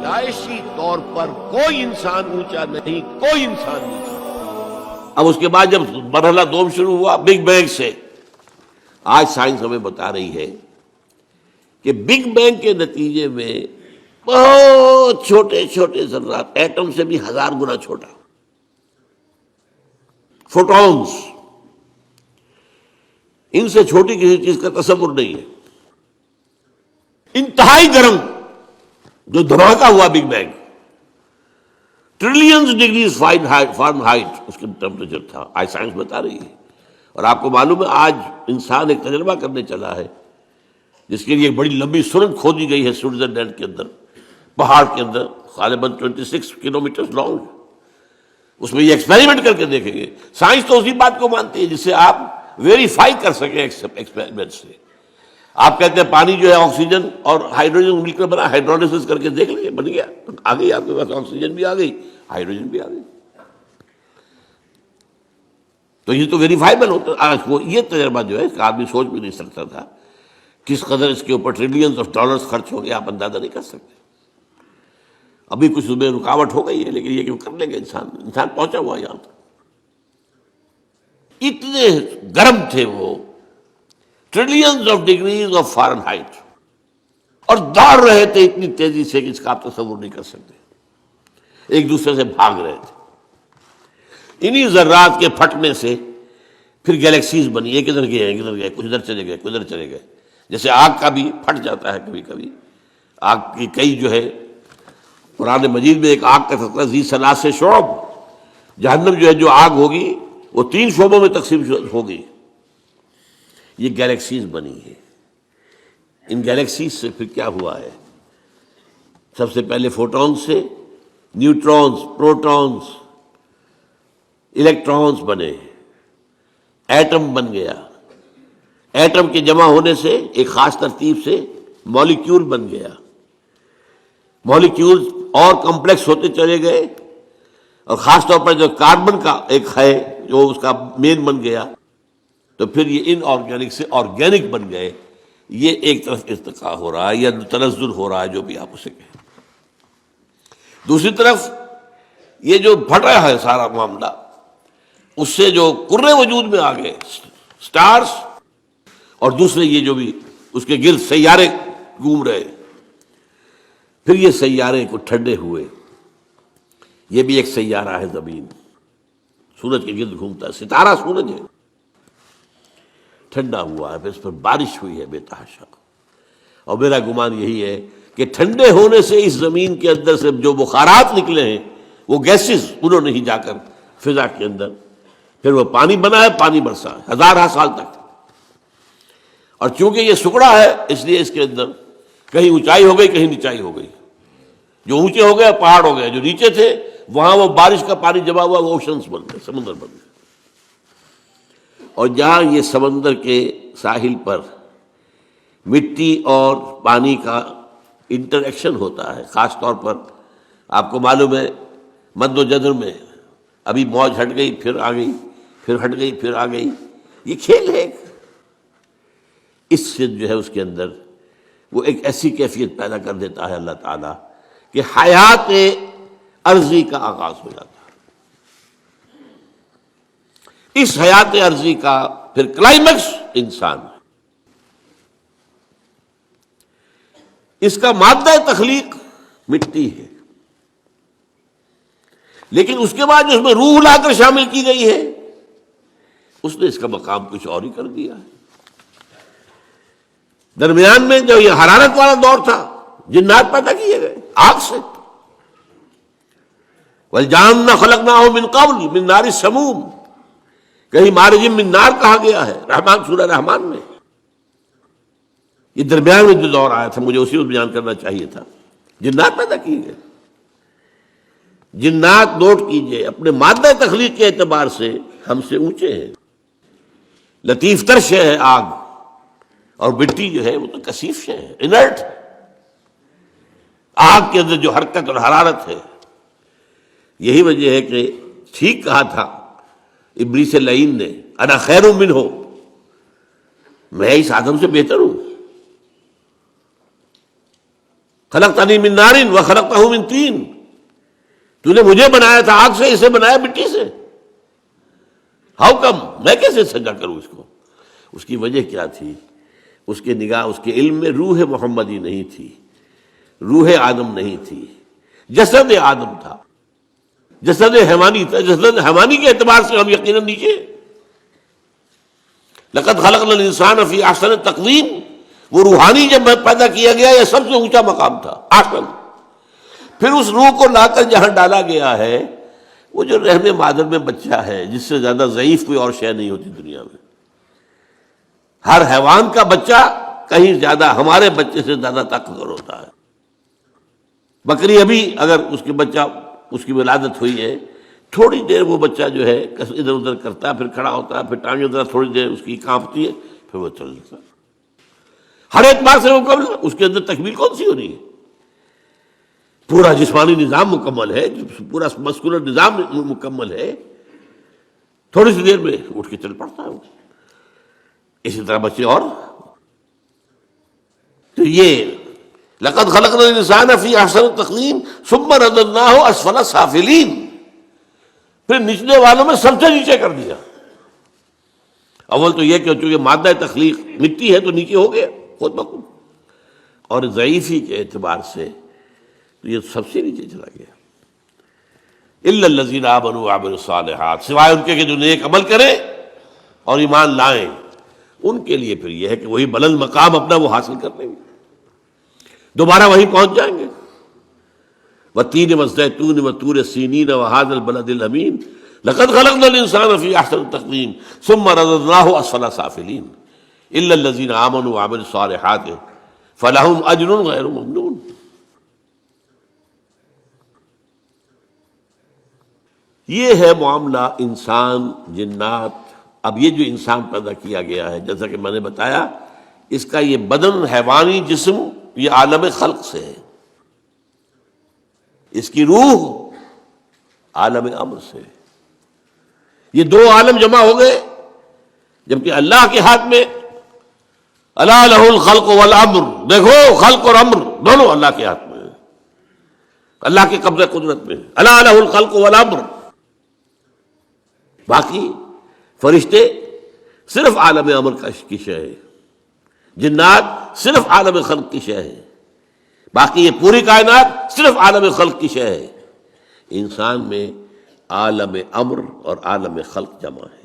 پیدائشی طور پر کوئی انسان اونچا نہیں، کوئی انسان نیچا۔ اب اس کے بعد جب مرحلہ دوم شروع ہوا بگ بینگ سے، آج سائنس ہمیں بتا رہی ہے کہ بگ بینگ کے نتیجے میں بہت چھوٹے چھوٹے ذرات، ایٹم سے بھی 1000 گنا چھوٹا، فوٹونز، ان سے چھوٹی کسی چیز کا تصور نہیں ہے، انتہائی گرم جو دھماکہ ہوا big bang, trillions degrees Fahrenheit اس کا ٹیمپریچر تھا، آج سائنس بتا رہی ہے۔ اور آپ کو معلوم ہے آج انسان ایک تجربہ کرنے چلا ہے جس کے لیے ایک بڑی لمبی سرنگ کھودی گئی ہے سوئٹزرلینڈ کے اندر، پہاڑ کے اندر، غالباً 26 کلومیٹر لانگ۔ اس میں یہ ایکسپیریمنٹ کر کے دیکھیں گے۔ سائنس تو اسی بات کو مانتی ہے جسے آپ ویریفائی کر سکیں ایکسپیریمنٹ سے۔ آپ کہتے ہیں پانی جو ہے آکسیجن اور ہائیڈروجن مل کر بنا، ہائیڈرولسس کر کے دیکھ لیں، بن گیا، آ گئی آپ کے پاس، آکسیجن بھی آ گئی، ہائیڈروجن بھی آ گئی۔ تو یہ تو ویریفائبل ہوتا ہے۔ آج وہ یہ تجربہ جو ہے اس کا آدمی سوچ بھی نہیں سکتا تھا، کس قدر اس کے اوپر ٹریلینز آف ڈالرز خرچ ہو گئے، آپ اندازہ نہیں کر سکتے۔ ابھی کچھ اس میں رکاوٹ ہو گئی ہے، لیکن یہ کہ وہ کر لے گا، انسان پہنچا ہوا یہاں تک۔ اتنے گرم تھے وہ، trillions of degrees of Fahrenheit, اور دوڑ رہے تھے اتنی تیزی سے کہ اس کا آپ تصور نہیں کر سکتے، ایک دوسرے سے بھاگ رہے تھے۔ انہی ذرات کے پھٹنے سے پھر گیلیکسیز بنی، ایک ادھر گئے ایک ادھر گئے، کچھ ادھر چلے گئے کچھ ادھر چلے گئے۔ جیسے آگ کا بھی پھٹ جاتا ہے کبھی کبھی، آگ کی کئی جو ہے، قرآن مجید میں ایک آگ کا تذکرہ ذی ثلاث شعب، جہنم جو ہے جو آگ ہوگی وہ 3 شعبوں میں تقسیم ہوگی۔ یہ گیلیکسیز بنی ہے۔ ان گیلیکسیز سے پھر کیا ہوا ہے؟ سب سے پہلے فوٹونز سے نیوٹرونز، پروٹونز، الیکٹرونز بنے، ایٹم بن گیا، ایٹم کے جمع ہونے سے ایک خاص ترتیب سے مالیکیول بن گیا، مالیکیول اور کمپلیکس ہوتے چلے گئے، اور خاص طور پر جو کاربن کا ایک ہے جو اس کا مین بن گیا، تو پھر یہ ان آرگینک سے آرگینک بن گئے۔ یہ ایک طرف ارتقاء ہو رہا ہے یا تنزل ہو رہا ہے، جو بھی آپ اسے کہیں۔ دوسری طرف یہ جو پھٹ رہا ہے سارا معاملہ، اس سے جو کرے وجود میں آ گئے، سٹارز، اور دوسرے یہ جو بھی اس کے گرد سیارے گھوم رہے، پھر یہ سیارے کو ٹھنڈے ہوئے۔ یہ بھی ایک سیارہ ہے زمین، سورج کے گرد گھومتا ہے، ستارہ سورج ہے، ٹھنڈا ہوا ہے، پھر اس پر بارش ہوئی ہے بے تحاشا۔ اور میرا گمان یہی ہے کہ ٹھنڈے ہونے سے اس زمین کے اندر سے جو بخارات نکلے ہیں، وہ گیسز، انہوں نے ہی جا کر فضا کے اندر پھر وہ پانی بنا ہے، پانی برسا ہے 1000 سال تک۔ اور چونکہ یہ سکڑا ہے اس لیے اس کے اندر کہیں اونچائی ہو گئی کہیں نیچائی ہو گئی، جو اونچے ہو گئے پہاڑ ہو گئے، جو نیچے تھے وہاں وہ بارش کا پانی جمع ہوا، وہ اوشنز بن گئے، سمندر بن گئے۔ اور جہاں یہ سمندر کے ساحل پر مٹی اور پانی کا انٹریکشن ہوتا ہے، خاص طور پر آپ کو معلوم ہے مد و جزر میں ابھی موج ہٹ گئی پھر آ گئی، پھر ہٹ گئی پھر آ گئی، یہ کھیل ہے۔ اس سے جو ہے اس کے اندر وہ ایک ایسی کیفیت پیدا کر دیتا ہے اللہ تعالیٰ کہ حیات عرضی کا آغاز ہو جاتا ہے۔ اس حیات عرضی کا پھر کلائمیکس انسان ہے۔ اس کا مادہ تخلیق مٹی ہے، لیکن اس کے بعد جو اس میں روح لا کر شامل کی گئی ہے، اس نے اس کا مقام کچھ اور ہی کر دیا ہے۔ درمیان میں جو یہ حرارت والا دور تھا، جنات پیدا کیے گئے آگ سے، وَالْجَانَّ خَلَقْنَاهُ مِنْ قَبْلُ مِنْ نَارِ السَّمُومِ، کہیں مارج من نار کہا گیا ہے رحمان، سورہ رحمان میں۔ یہ درمیان میں جو دور آیا تھا، مجھے اسی وقت بیان کرنا چاہیے تھا۔ جنات پیدا کیے گئے، جنات نوٹ کیجئے اپنے مادہ تخلیق کے اعتبار سے ہم سے اونچے ہیں، لطیف تر شے ہے آگ، اور مٹی جو ہے وہ تو کثیف شے ہے، انرٹ۔ آگ کے اندر جو حرکت اور حرارت ہے، یہی وجہ ہے کہ ٹھیک کہا تھا ابلیس لعین نے، انا خیر منہ، میں اس آدم سے بہتر ہوں۔ خلقتنی من نار وخلقتہ من طین، تو نے مجھے بنایا تھا آگ سے، اسے بنایا مٹی سے، ہاؤ کم، میں کیسے سجدہ کروں اس کو؟ اس کی وجہ کیا تھی؟ اس کے نگاہ، اس کے علم میں روح محمدی نہیں تھی، روح آدم نہیں تھی، جسد آدم تھا، جسد حیوانی تھا۔ جسد حیوانی کے اعتبار سے ہم یقیناً نیچے۔ لقد خلقنا الانسان فی احسن تقویم، وہ روحانی جب پیدا کیا گیا یہ سب سے اونچا مقام تھا، احسن۔ پھر اس روح کو لا کر جہاں ڈالا گیا ہے، وہ جو رحم مادر میں بچہ ہے، جس سے زیادہ ضعیف کوئی اور شے نہیں ہوتی دنیا میں۔ ہر حیوان کا بچہ کہیں زیادہ ہمارے بچے سے زیادہ طاقتور ہوتا ہے۔ بکری ابھی اگر اس کے بچہ، اس کی ولادت ہوئی ہے، تھوڑی دیر وہ بچہ جو ہے ادھر ادھر کرتا ہے، پھر کھڑا ہوتا ہے، پھر ٹانگیں ذرا تھوڑی دیر اس کی کانپتی ہے، پھر وہ چل جاتا ہے۔ ہر اعتبار سے مکمل، اس کے اندر تکمیل کون سی ہو رہی ہے؟ پورا جسمانی نظام مکمل ہے، پورا مسکولر نظام مکمل ہے، تھوڑی سی دیر میں اٹھ کے چل پڑتا ہے وہ۔ اسی طرح بچے اور۔ تو یہ لقد خلقنا الانسان فی احسن تقویم ثم رددناہ اسفل سافلین، پھر نچلے والوں میں سب سے نیچے کر دیا۔ اول تو یہ کہ چونکہ مادہ تخلیق مٹی ہے تو نیچے ہو گیا خود بخود، اور ضعیفی کے اعتبار سے تو یہ سب سے نیچے چلا گیا۔ الا الذین آمنوا وعملوا الصالحات، سوائے ان کے کہ جو نیک عمل کریں اور ایمان لائیں، ان کے لیے پھر یہ ہے کہ وہی بلند مقام اپنا وہ حاصل کر لیں گے، دوبارہ وہیں پہنچ جائیں گے۔ والتین والزیتون وطور سینین وہذا البلد الامین لقد خلقنا الانسان فی احسن تقویم ثم رددناہ اسفل سافلین الا الذین آمنوا وعملوا الصالحات فلہم اجر غیر ممنون۔ یہ ہے معاملہ انسان جنات۔ اب یہ جو انسان پیدا کیا گیا ہے، جیسا کہ میں نے بتایا، اس کا یہ بدن حیوانی جسم یہ عالم خلق سے ہے، اس کی روح عالم امر سے۔ یہ دو عالم جمع ہو گئے، جبکہ اللہ کے ہاتھ میں الا لہ الخلق والامر، دیکھو خلق اور امر دونوں اللہ کے ہاتھ میں ہے، اللہ کے قبضہ قدرت میں، الا لہ الخلق والامر۔ باقی فرشتے صرف عالم امر کی شے ہے، جنات صرف عالم خلق کی شے ہے، باقی یہ پوری کائنات صرف عالم خلق کی شے ہے۔ انسان میں عالم امر اور عالم خلق جمع ہے۔